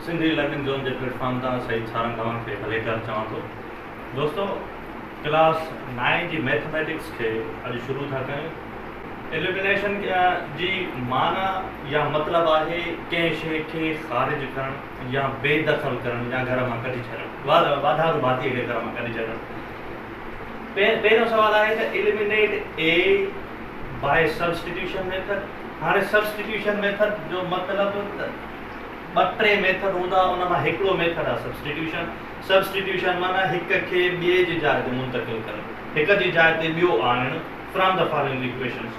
Sindhi learning zone के platform तां सही सारनि तव्हांखे हले कर चवां थो। दोस्तों, क्लास 9 जी मैथमेटिक्स के अॼु शुरू था कयूं। एलिमिनेशन जी माना या मतिलबु आहे कंहिं शइ खे ख़ारिज करणु या बेदख़ल करणु या घर मां कढी छॾणु, वाधारू भातीअ खे घर मां कढी छॾणु। पहिरियों सवाल आहे त eliminate A by substitution method. हाणे सब्सटीट्यूशन मेथड जो मतिलबु ॿ टे मेथड हूंदा, उन मां हिकिड़ो मेथड आहे सब्सटीट्यूशन। सब्सटीट्यूशन माना हिक खे ॿिए जी जाइ ते मुंतक़िल करणु, हिक जी जाइ ते ॿियो आणणु। फ्रॉम द फॉलोइंग इक्वेशंस,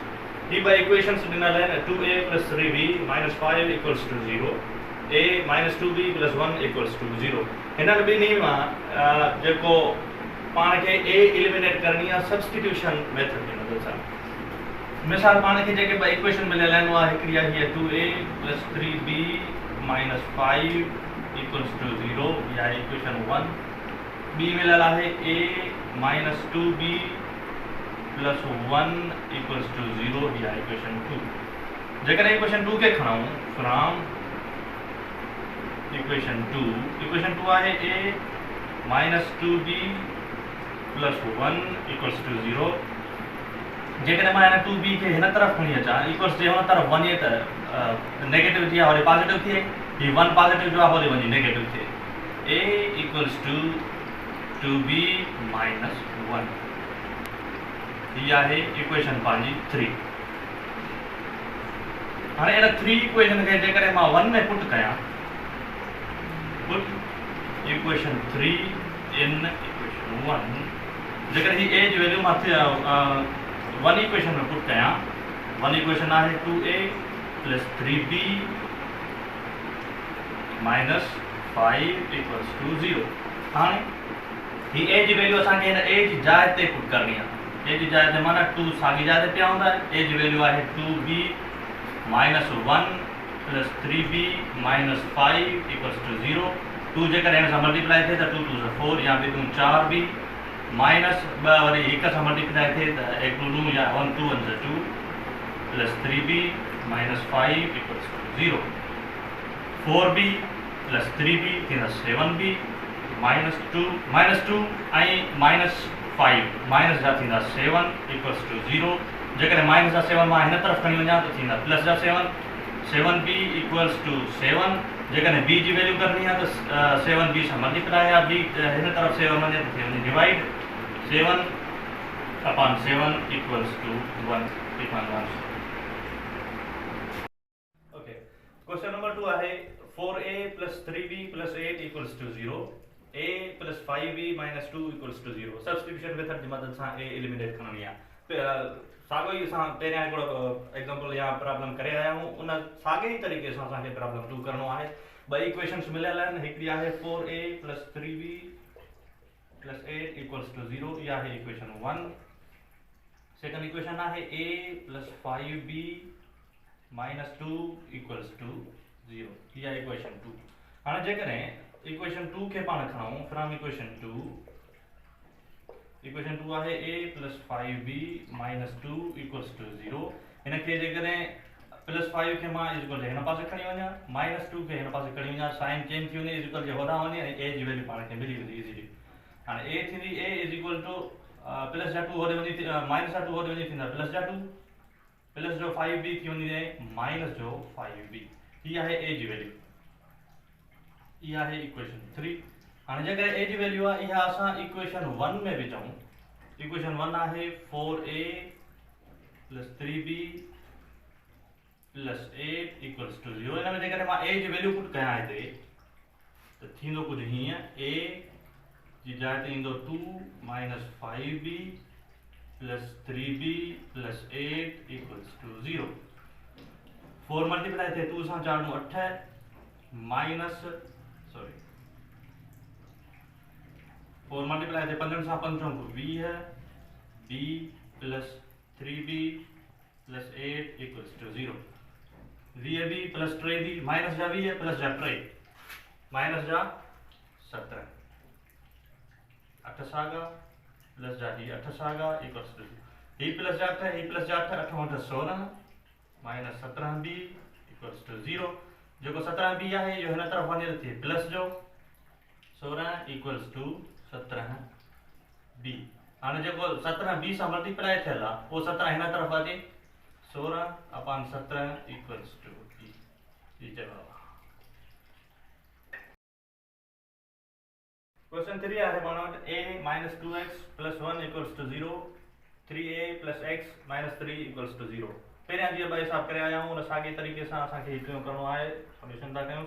ही ॿ इक्वेशंस ॾिनल आहिनि 2a + 3b - 5 = 0, a - 2b + 1 = 0। हिननि ॿिन्ही मां जेको पाण खे ए एलिमिनेट करणी आहे सब्सटीट्यूशन मेथड जी मदद सां। मिसाल पाण खे जेके ॿ इक्वेशन मिलियल आहिनि उहा हिकिड़ी आहे हीअ 2a + 3b - 5 = 0 या इक्वेशन 1। ॿी मिलियल आहे a - 2b + 1 = 0 या इक्वेशन 2। जेकॾहिं इक्वेशन 2 खे खणूं फ्रॉम इक्वेशन 2 आहे a - 2b + 1 = 0। जेकॾहिं मां हिन 2b खे हिन तरफ़ खणी अचां, इक्वल्स जे हुन तरफ़ वञे त नेगेटिव थी आहे, वरी पॉजिटिव थिए। ही 1 पॉजिटिव जो आहे, वरी वञी नेगेटिव थिए। a = 2b - 1। हीअ आहे इक्वेशन पंहिंजी 3। हाणे इन 3 इक्वेशन खे जेकॾहिं मां 1 में पुट कयां, पुट इक्वेशन 3 इन इक्वेशन 1, जेकॾहिं ही a जी वैल्यू मां 1 इक्वेशन में पुट कयां, 1 इक्वेशन आहे 2a + 3b - 5 = 0। हाणे ही a जी वैल्यू असांखे हिन a जी जाइ ते पुट करणी आहे। a जी जाइ ते माना 2 साॻी जाइ ते पिया हूंदा। a जी वैल्यू आहे 2b - 1 + 3b - 5 = 0। 2 जेकॾहिं हिन सां मल्टीप्लाई थिए त 2 × 2 = 4 या 2 × 4b माइनस 2 वरी हिक सां मल्टीप्लाई थिए त 1 × 2 या 1 × 2 = 2 + 3b - 5 = 0। 4b + 3b थींदा 7b -2 ऐं -5 माइनस जा थींदा 7 = 0। जेकॾहिं माइनस जा 7 मां हिन तरफ़ खणी वञा त थींदा प्लस जा 7। 7b = 7। जेकॾहिं b जी वैल्यू करणी आहे त 7b सां मल्टीप्लाई या b हिन तरफ़ 7 वञे त थी वञे डिवाइड। 7/7 = 1 ओके। क्वेश्चन नंबर 2 आहे 4a + 3b + 8 = 0, a + 5b - 2 = 0। Substitution method जी मदद सां a एलिमिनेट करणी आहे। साॻियो ई असां पहिरियां हिकिड़ो एग्जाम्पल या प्रॉब्लम करे आया आहियूं, उन साॻे ई तरीक़े सां असांखे प्रॉब्लम 2 करणो आहे। ॿ इक्वेशंस मिलियल आहिनि, हिकिड़ी आहे 4a + 3b + 8 = 0, इहा आहे इक्वेशन 1। सेकंड इक्वेशन आहे a + 5b - 2 = 0, इहा इक्वेशन 2। हाणे जेकॾहिं इक्वेशन 2 खे पाण खणूं फ्रॉम इक्वेशन 2 आहे a + 5b - 2 = 0। हिन खे जेकॾहिं +5 खे मां इक्वल हिन पासे खणी वञा, -2 खे हिन पासे खणी वञा, साइन चेंज थी वञे, इक्वल जे होॾां वञे ऐं a जी वैल्यू पाण खे मिली वेंदी इज़ीली। हाणे a थींदी a = प्लस जा 2 होॾे वञी माइनस जा 2 होॾे वञी थींदा प्लस जा 2, प्लस जो 5b थी वञे माइनस जो 5b। हीअ आहे a जी वैल्यू, इहा आहे इक्वेशन 3। हाणे जेकॾहिं a जी वैल्यू आहे इहा असां इक्वेशन 1 में विझूं। इक्वेशन 1 आहे 4a + 3b + 8 = 0। हिन में जेकॾहिं मां a जी वैल्यू पुट कयां हिते त थींदो कुझु हीअं, a जी जाइ ते ईंदो 2 - 5b + 3b + 8 = 0। 4 मल्टीप्लाई थिए 2 सां 4 × 8 माइनस 4 मल्टीप्लाई थिए 5 सां 5 × 20 b + 3b + 8 = 0। 20b + 3b minus जा 20 प्लस जा 3 माइनस जा 17, 8 सागा प्लस जा ही 8 सागा = ही प्लस जा 8 8 16 - 17b = 0। जो 17b है यो हिन तरफ वञे थी प्लस जो 16 इक्वल्स टू 17b। हाणे जो 17b सां मल्टीप्लाई थियल आहे वो 17 हिन तरफ अचे 16/17 इक्वल्स टू ई जवाब। क्वेश्चन 3 है मानो a minus 2x plus 1 equals to 0, 3a plus x minus 3 equals to 0। पहिरियां जीअं ॿ हिसाब करे आया हूं उन साॻे तरीक़े सां असांखे हिकु करणो आहे। सॉल्यूशन था कयूं।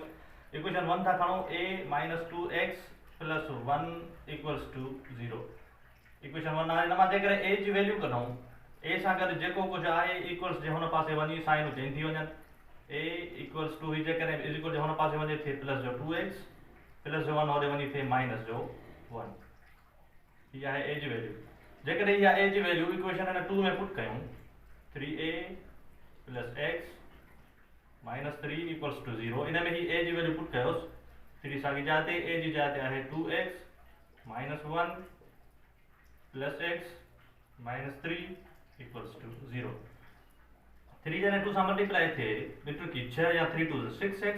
इक्वेशन 1 था खणो a minus 2x plus 1 equals to 0। Equation 1 आहे हिन मां जेकर a जी वैल्यू कढूं a सां गॾु जेको कुझु आहे इक्वल्स जे हुन पासे वञी साइन चेंज थी वञनि। a इक्वल्स टू ही जेकर इज इक्वल जे हुन पासे वञे थिए प्लस जो 2x प्लस जो 1 होॾे वञी थिए माइनस जो 1। हीअ आहे a जी वैल्यू। जेकॾहिं इहा a जी वैल्यू इक्वेशन 2 में पुट कयूं 3a plus x minus 3 equals to 0 इन में ही a जी वैल्यू पुट कयोसि 3 साॻी जाइ ते a जी जाइ ते आहे 2x minus 1 plus x minus 3 equals to 0। 3 जने 2 सां मल्टीप्लाई थिए बिटू की 6 या 3 2 6x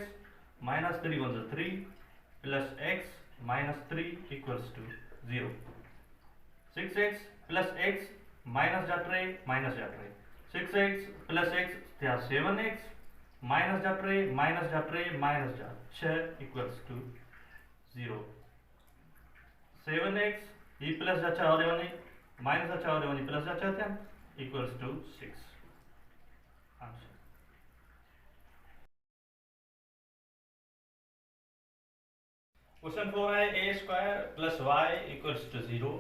minus 3 1 3 plus x minus 3 equals to 0। 6x plus x minus जा 3 माइनस जा 3 6x प्लस x थिया 7x माइनस जा 3 माइनस जा 3 माइनस जा 6 equals to 0। 7x he plus जा 6 होॾे वञे माइनस जा 6 होॾे वञी प्लस जा 6 थिया इक्वल्स टू 6 आंसर। क्वेश्चन 4 है a square plus y equals to 0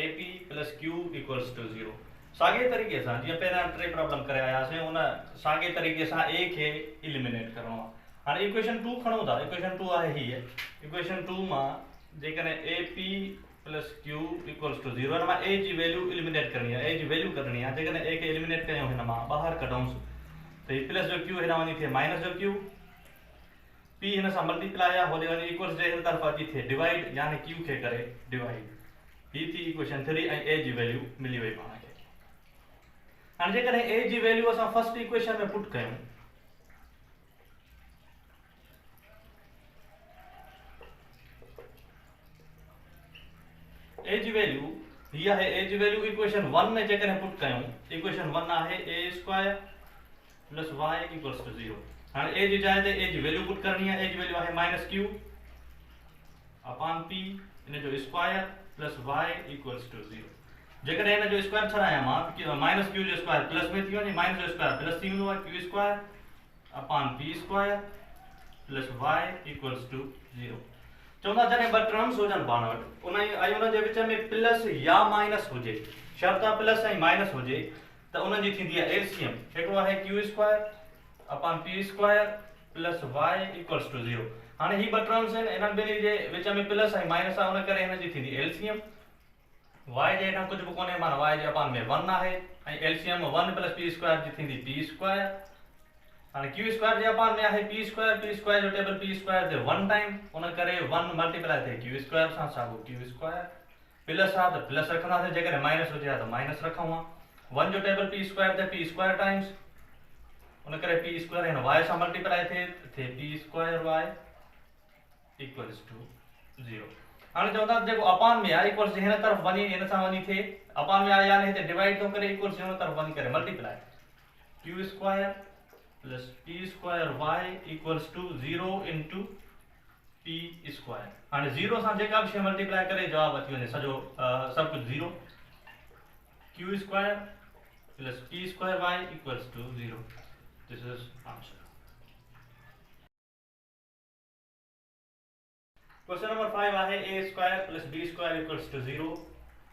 ap plus q equals to 0। साॻे तरीक़े सां जीअं पहिरियां 3 प्रॉब्लम करे आयासीं उन साॻे तरीक़े सां a खे एलिमिनेट करणो आहे। हाणे इक्वेशन 2 खणो था। इक्वेशन 2 आहे हीअ। इक्वेशन 2 मां जेकॾहिं ap plus q equals to 0 हिन मां a जी वैल्यू एलिमिनेट करणी आहे a जी वैल्यू कढणी आहे। जेकॾहिं a खे एलिमिनेट कयूं हिन मां ॿाहिरि कढूंसि त हीअ प्लस जो q हिन वञी थिए माइनस जो q p हिन सां मल्टीप्लाई आहे होॾे वञी इक्वल्स जे हिन तरफ़ अची थिए डिवाइड यानी q खे करे डिवाइड। ही थी इक्वेशन 3 ऐं a जी वैल्यू मिली वई पाण खे। हाणे जेकॾहिं a जी वैल्यू असां फर्स्ट इक्वेशन में पुट कयूं a जी वैल्यू हीअ आहे a जी वैल्यू इक्वेशन 1 में जेकॾहिं पुट कयूं इक्वेशन 1 आहे a square plus y equals to 0। हाणे a जी जाइ ते a जी वैल्यू पुट करणी आहे। a जी वैल्यू आहे माइनस q अपॉन p इन जो square plus y equals to 0। जेकॾहिं इन जो स्क्वायर छॾायां मां माइनस q जो स्क्वायर प्लस में थी वञे माइनस जो स्क्वायर प्लस थी वेंदो आहे q square upon p square plus y equals to 0। चवंदा जॾहिं ॿ टर्म्स हुजनि पाण वटि उन जे विच में प्लस या माइनस हुजे शर्त आहे प्लस ऐं माइनस हुजे त उन जी थींदी आहे एलसीएम। हिकिड़ो आहे q square upon p square plus y equals to 0। हाणे ही ॿ टर्म्स आहिनि इन्हनि ॿिन्ही जे विच में प्लस ऐं माइनस आहे उन करे हिन जी थींदी एलसीएम। y जे हेठां कुझु बि कोन्हे माना y जे अपॉन में 1 आहे ऐं एलसीएम 1 प्लस p स्क्वायर जी थींदी p स्क्वायर। हाणे q स्क्वायर जे अपॉन में आहे p स्क्वायर जो टेबल p स्क्वायर ते 1 टाइम उन करे 1 मल्टीप्लाई थिए q स्क्वायर सां साॻियो q स्क्वायर प्लस आहे त प्लस रखंदासीं जेकॾहिं माइनस हुजे हा त माइनस रखूं हा 1 जो टेबल p स्क्वायर ते p स्क्वायर टाइम्स उन करे p स्क्वायर हिन y सां मल्टीप्लाई थिए p square y equals to 0। हाणे चवंदा जेको अपॉन में आहे इक्वल्स हिन तरफ़ वञी हिन सां वञी थिए अपॉन में आहे यानी हिते डिवाइड थो करे इक्वल्स हिन तरफ़ वञी करे multiply q square plus p square y equals to 0 into p square. हाणे 0 सां जेका बि शइ मल्टीप्लाई करे जवाब अची वञे सॼो सभु कुझु 0 q square plus p square y equals to 0। This is answer. Question number 5 आहे a square plus b square equals to 0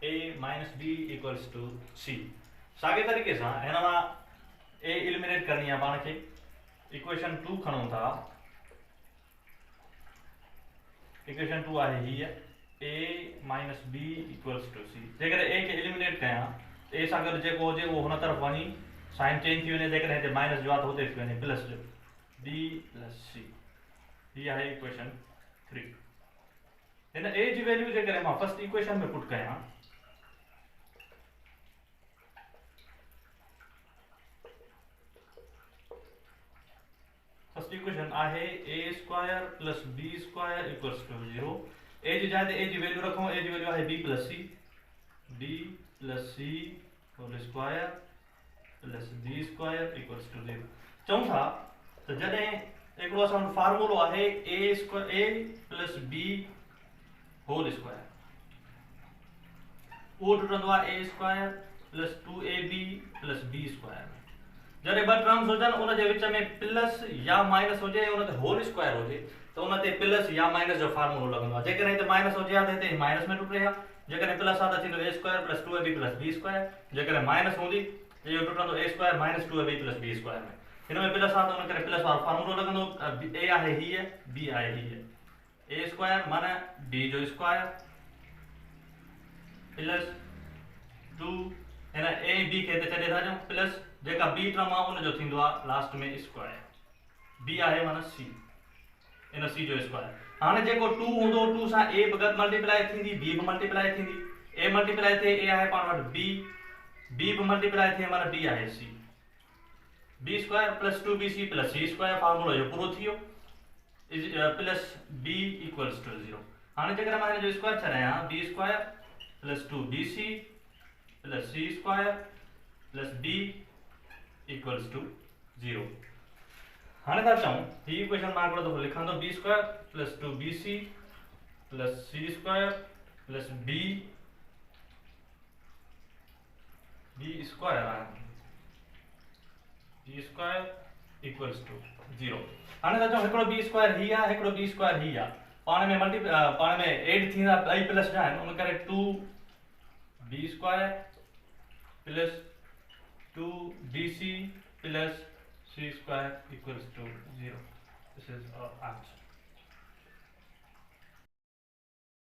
a minus b equals to c। साॻे तरीक़े सां हिन मां a एलिमिनेट करणी आहे पाण खे। इक्वेशन 2 खणूं था। इक्वेशन 2 आहे हीअ a minus b equals to c। जेकॾहिं a खे एलिमिनेट कयां a सां गॾु जेको हुजे उहो हुन तरफ़ वञी साइन चेंज थी वञे जेकॾहिं हिते माइनस जो आहे त हुते थी वञे प्लस जो b प्लस c। हीअ आहे इक्वेशन 3। हिन a जी वैल्यू जेकॾहिं मां फर्स्ट इक्वेशन में पुट कयां फर्स्ट इक्वेशन आहे A square plus B square equals to 0। A जी जाए ए जी वैल्यू रखो, ए जी वैल्यू आहे B plus C whole square plus B square equals to 0। चऊं था तो जॾहिं हिकिड़ो असांजो फार्मूलो आहे A plus B whole square, उहो टुटंदो आहे A square plus 2ab plus B square. जॾहिं ॿ टर्म्स हुजनि उन जे विच में प्लस या माइनस हुजे, उन ते होल स्क्वायर हुजे त उन ते प्लस या माइनस जो फार्मूलो लॻंदो आहे। जेकॾहिं हिते माइनस हुजे हा त हिते माइनस में टुटे हा, जेकॾहिं प्लस आहे त थींदो A square plus 2ab plus B square, जेकॾहिं माइनस हूंदी त इहो टुटंदो A square minus 2ab plus B square में। हिन में प्लस आहे त उन करे प्लस वारो फार्मूलो लॻंदो, ए आहे हीअ, बी आहे हीअ, ए स्क्वायर माना बी जो स्क्वायर प्लस 2 हिन ए बी खे हिते छॾे था ॾियूं प्लस जेका बी टर्म आहे उन जो थींदो आहे लास्ट में स्क्वायर, बी आहे माना सी, इन सी जो स्क्वायर। हाणे जेको 2 हूंदो 2 सां ए बि मल्टीप्लाई थींदी, बी भी मल्टीप्लाई थींदी, ए मल्टीप्लाई थिए ए आहे पाण वटि बी, बी भी मल्टीप्लाई थिए माना बी आहे C, B square plus 2bc plus C square फार्मूलो जो पूरो थी वियो प्लस बी इक्वल्स टू 0। हाणे जेकर मां हिन जो स्क्वायर छॾायां B square plus 2bc plus C square plus B equals to 0। हाणे था चऊं ही इक्वेशन मां हिकिड़ो दफ़ो लिखां थो, B square plus 2bc plus C square plus B square आहे बी स्क्वायर इक्वल्स टू 0। हाणे था चऊं हिकिड़ो बी स्क्वायर ही आहे, हिकिड़ो बी स्क्वायर ही आहे, पाण में एड थींदा ॿई प्लस जा आहिनि, उन करे 2b square plus 2bc plus c square equals to 0। This is our answer.